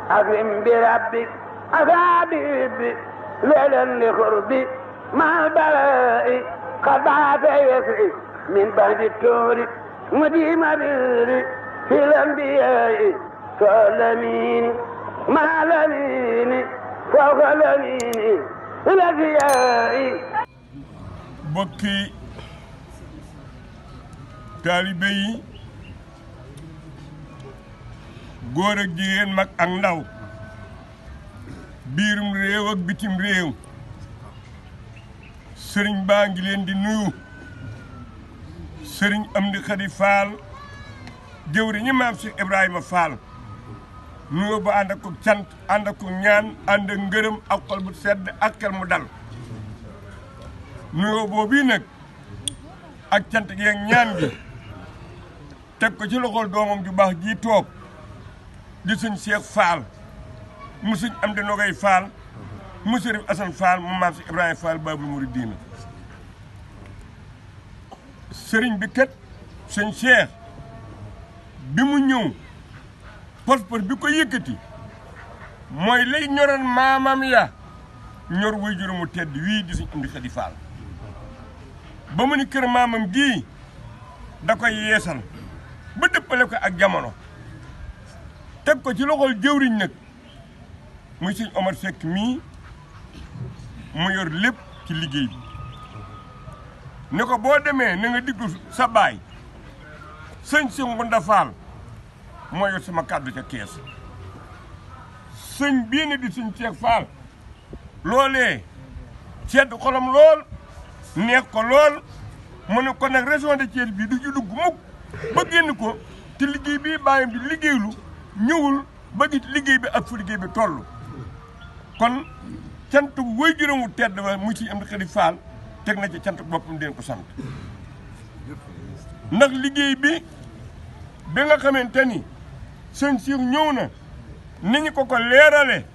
أكرم بربك أفابي ليلا لقربي مع البلاء قطعت يسري من بعد التور مديم بري في الأنبياء فالأمين مع الأمين فوق الأمين الأنبياء bokki taalibe yi góor ak jigéen mag ak ndaw biirum réew ak bitim réew sëriñ baa ngi leen di nuyu sëriñ Amdi Khady Fall jëwriñu maam Cheikh Ibrahima Fall nuyoo ba ànd ak ko cant ànd ak ko ñaan ànd ak ngërëm ak xol bu sedd ak xel mu dal nuyoo boobu nag ak cant gi ak ñaan gi teg ko ci loxol doomam ju baax ji toog di sëñ Cheikh Fall mu sëñ Amdi Nogay Fall mu Sërif Asan Fall mu maam Cheikh Ibrahima Fall Babul Mouridina sëriñ bi kat sëñ Cheikh bi mu ñëw pos-pos bi ko yëkkati mooy lay ñoroon maamam ya ñor way juróomu tedd wii di sëñ Amdi Khady Fall ba mu ni kër maamam gii da koy yeesal ba dëppale ko ak jamono teg ko ci loxol jëwriñ nag muy sëñ Omar Seck mii mu yor lépp ci liggéey bi ne ko boo demee na nga diglu sa baay sëñ si Ngunda Fall moo yor sama kàddu ca kees sëñ bii ne di sëñ Cheikh Fall loolee sedd xolam lool neex ko lool mu ne ko nag région de Thiès bi du ci dugg mukk ba génn ko te liggéey bi bàyyam di liggéeylu ñëwul ba gis liggéey bi ak fu liggéey bi toll kon cant way juróomu tedd ba mu ci Amdi Khady Fall teg na ci cant boppam deen ko sant ndax liggéey bi nga xamante ni sëñ Cheikh ñëw na ni ñu ko leerale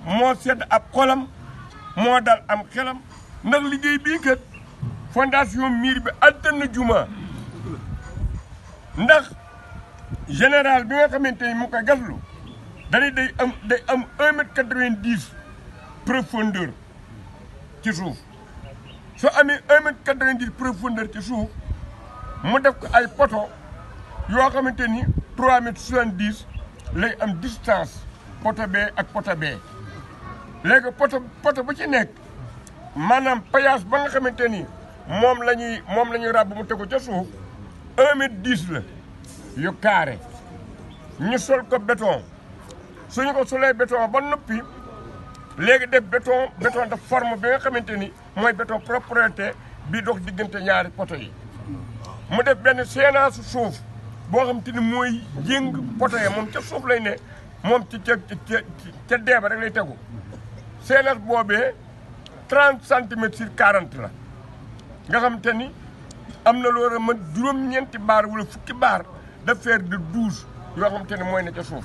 moo sedd ab xolam moo dal am xelam ndax liggéey bii kat fondation miir bi attan na juma ndax général bi nga xamante ni mu koy gaslu day am 1,90 m profondeur ci suuf soo amee 1,90 m profondeur ci suuf mu def ko ay poto yoo xamante ni 3,70 m lay am distance poto bee ak poto bee léegi poto bu ci nekk maanaam payaas ba nga xamante ni moom la ñuy ràbb mu tegu ca suuf 1,10 m la yu carré ñu sol ko béton suñu ko solee béton ba noppi léegi def béton de forme bi nga xamante ni mooy béton propreté bi dox diggante ñaari poto yi mu def benn séenaasu suuf boo xamante ni mooy jéng poto yi moom ca suuf lay ne moom ca deeba rek lay tegu séenaas boobee 30 centimètres sur 40 la nga xamante ni am na loo war a mën juróom-ñeenti baar wala fukki baar de fer de 12 yoo xamante ne mooy ne ca suuf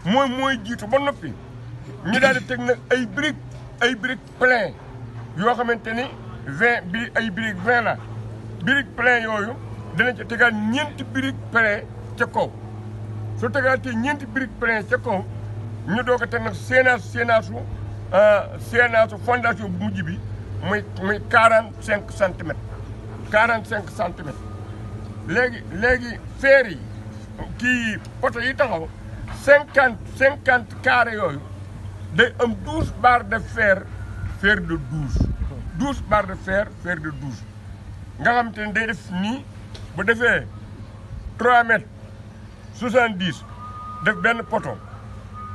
mooy jiitu ba noppi ñu daal di teg nag ay briques plein yoo xamante ni 20 bi ay briques 20 la briques plein yooyu dinañ ca tegaat ñeenti briques plein ca kaw su tegaatee ñeenti briques plein ca kaw ñu doog a teg nag séenaasu fondation bu mujj bi muy 45 centimètres 45 centimètres léegi fer yi kii poto yi taxaw 50 carré yooyu day am 12 barres de fer de 12 barres de fer de 12 nga xam te ne day def nii bu defee 3 mètres 70 def benn poto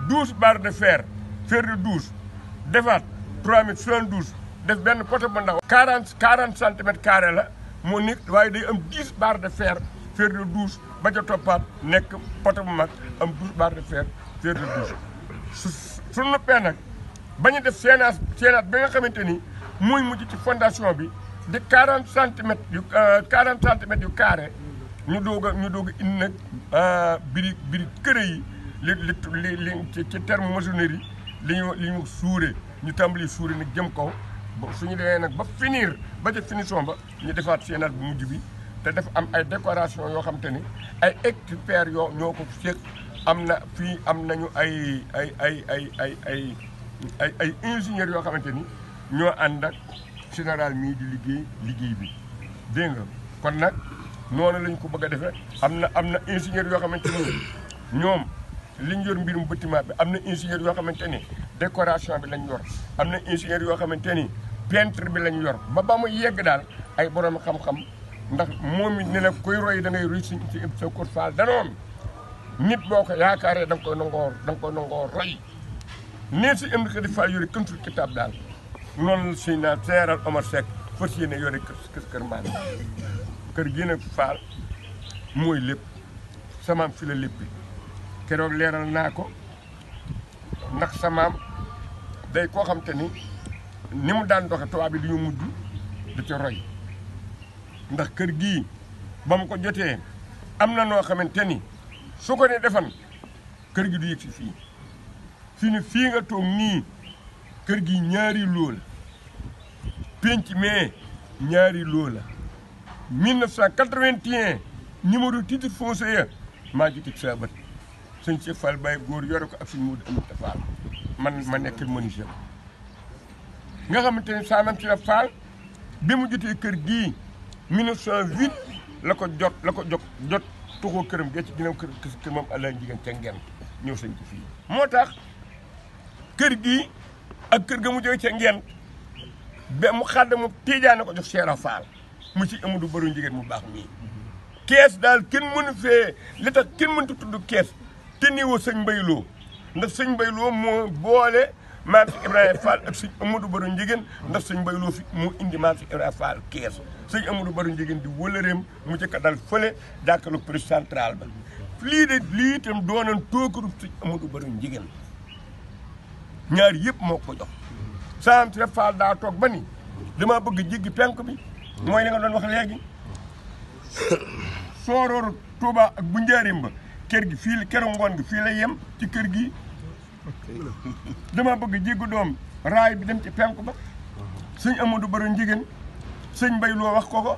12 barres de fer de 12 defaat 3 mètres 72 def benn poto bu ndaw 40 centimètres carré la moo nekk waaye day am 10 barres de fer de 12 ba ca toppaat nekk poto bu mag am 12 barres de fer de 12 su noppee nag ba ñu def séenaat bi nga xamante ni muy mujj ci fondation bi di 40 centimètres yu carré ñu doog a indi nag brique këré yi li ci terme maçonnerie li ñu suure ñu tàmbali suure nag jëm kaw suñu demee nag ba finir ba ca finition ba ñu defaat séenaat bu mujj bi te dafa am ay décoration yoo xam te ni ay experts ñoo ko seq am na fii am nañu ay ingénieurs yoo xamante ni ñoo ànd ak général mii di liggéey bi dégg nga kon nag noonu lañ ko bëgg a defee am na ingénieurs yoo xamante ni ñoom liñ yor mbirum bâtiment bi am na ingénieurs yoo xamante ni décoration bi lañ yor am na ingénieurs yoo xamante ni peintre bi lañ yor ba mu yegg daal ay borom xam-xam ndax moom it ne na koy roy da ngay roy si sa Kër Fall danoon nit boo ko yaakaaree da nga koy nangoo roy nee si am na di Fall yore këntul kitaab daal noonu la si naa seeral Omar Seck fas yéene yore kër maam kër gi nag Fall mooy lépp samaam fi la léppi keroog leeral naa ko ndax samaam day koo xam te ni mu daan doxe tubaab bi du ñu mujj da ca roy ndax kër gii ba mu ko jotee am na noo xamante ni su ko ne defan kër gi du yëg si fii nga toog nii kër gi ñaari loo la penc mais ñaari loo la 1981 numéro titre foncier ya maa ji teg saa bët sëñ Cheikh Fall Baye góor yore ko ak suñu Modou Aminta Fall man ma nekk menuisier nga xamante ni saa man ci la Fall bi mu jotee kër gii 1908 la ko jot tuxoo këram gee ci ginnaaw kër moom àlla jigéen ca ngeen ñëw sañ ci fii moo tax kër gii ak kër ga mu jóge ca ngeen ba mu xàdd mu tiijaane ko jox Cheikh Fall mu ci Amadou Baro jigéen mu baax mii kees daal kenn mënu fee li tax kenn mënta tudd kees te niwoo sëñ Mbayloo ndax sëñ Mbayloo moo boole maam si Ibrahima Fall ak sëñ Amadou Baro njigéen ndax sëñ Mbayloo fi moo indi maam si Ibrahima Fall kees sëñ Amadou Baro njigéen di wëlëreem mu jëkk a dal fële jàkkaarloog président central ba lii itam doonoon tookarub sëñ Amadou Baro njigéen ñaar yëpp moo ko jox saam si Fall daa toog ba ni dama bëgg jéggi penk bi mooy li nga doon wax léegi sooroor Touba ak bu njaarim ba kër gi fii keroog ngoon gi fii la yem ci kër gi dama bëgg jéggu doom raay bi dem ci penk ba sëñ Amadou Baro njigéen sëñ Mbay loo wax ko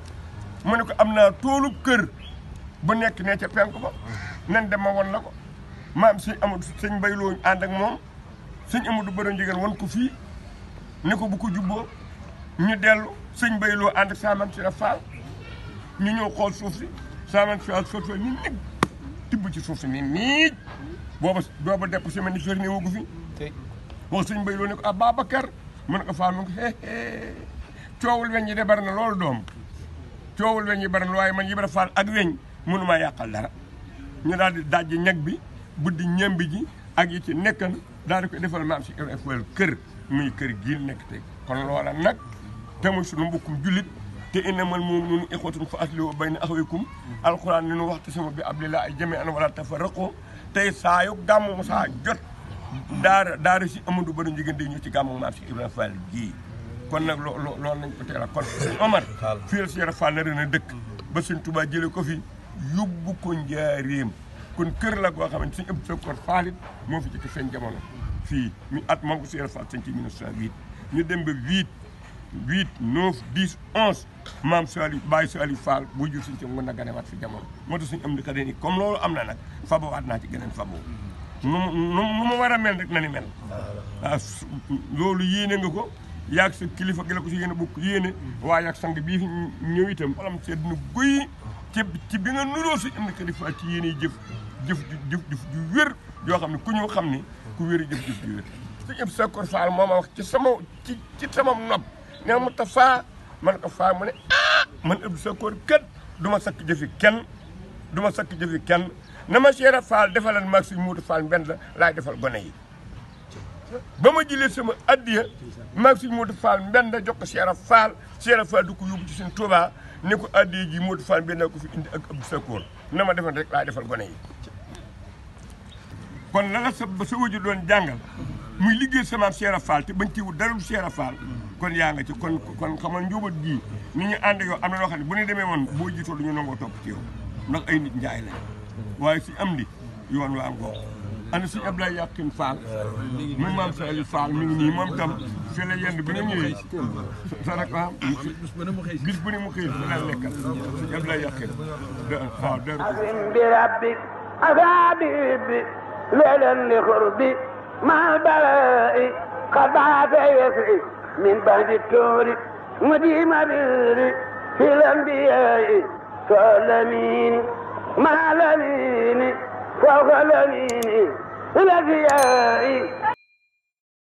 mu ne ko am naa toolub kër bu nekk ne ca penk ba nan dem ma won la ko maam sëñ Amadou sëñ Mbay loo ànd ak moom sëñ Amadou Baro njigéen won ko fii ne ko bu ko jubboo ñu dellu sëñ Mbay loo ànd ak saaman si la Fall ñu ñëw xool suuf si saaman si la Fall ñu nit tibb ci suuf si ni niij booba depp semaine ni ferni wogu fi wax sëñ Mbay loo ne ko ah Babacar mu ne ko Fall mu ngi coowul weñ yi de bari na loolu doom coowul weñ yi bari na waaye man Ibra Fall ak weñ mënumaa yàqal dara ñu daal di dajji ñag bi buddi ñembi ji ak yi ci nekkan daal di ko defal maam si Ibra Fall kër muy kër gii nekk tey kon loola nag te muy sunu mbokkum jullit te innamal mu'minuuna ixwatun fa aslihu bayna axawaykum alxuraan li nu waxtu sama bi abdillah jamii'an wala tafarraqu tey saa yu gàmmu saa jot daara si Amadou Baro njigéen di ñëw ci gàmmu maam si Ibra Fall gii kon nag loolu nañ ko teel a kon Omar fii la si Ibra Fall na ren a dëkk ba Sëñ Tuubaa jële ko fi yóbbu ko njaareem kon kër la goo xamante suñu ëpp sa kor Fallit moo fi jëkk feeñ jamono fii mi at moom ko si Ibra Fall sañ ci 1908 ñu dem ba 8 9 10 11 maam Saliou Baye Saliou Fall bu jur suñ ci mën na ganewaat fi jamono moo tax suñu am di xadee ni comme loolu am na nag fabowaat naa ci geneen fabo nu mu war a mel rek na ni mel waaw loolu yéene nga ko yaag sa kilifa gi la ko si yéene bokk yéene waaye ak sang bii fi ñëw itam xolam sedd na guy ci bi nga nuroo si am di xadi Fall ci yéene jëf ju wér yoo xam ne ku ñu xam ni ku wér jëf ju wér suñu ëpp sa kor Fall moo ma wax ci sama nopp ne mu ta faa man ko faa mu ne man ëpp sa kor kat du ma sakk jëfi kenn na ma Cheikh Fall defalal maag suñu Modou Fall benn la laay defal gone yi ba ma jëlee sama addiya maag suñu Modou Fall benn la jox ko Cheikh Fall du ko yóbbu ci suñu Touba ne ko addiya ji Modou Fall benn ko fi indi ak ëpp sa kor na ma defal rek laay defal gone yi kon la sa wëju doon jàngal muy liggéey sama Cheikh Fall te bañ ci wut dara Cheikh Fall kon yaa nga ci kon xamal njóobat gii ni ñu ànd yow am na loo xam ne bu ñu demee woon boo jiitoo du ñu nangoo topp ci yow ndax ay nit njaay lañ waaye si am di yoon waa ngoo ana si Abdoulaye Yakhine Fall mu maam Saliou Fall mi ngi nii moom tam fii la yenn bi nga ñëwee sa rek waaw bis bu ne mu xëy fi la lekkal si Abdoulaye Yakhine waaw أفابي ليلا لخربي مع البلاء قد بعث يسري من بعد التور مديم بري في الأنبياء فالأمين مع الأمين فوق الأمين الأنبياء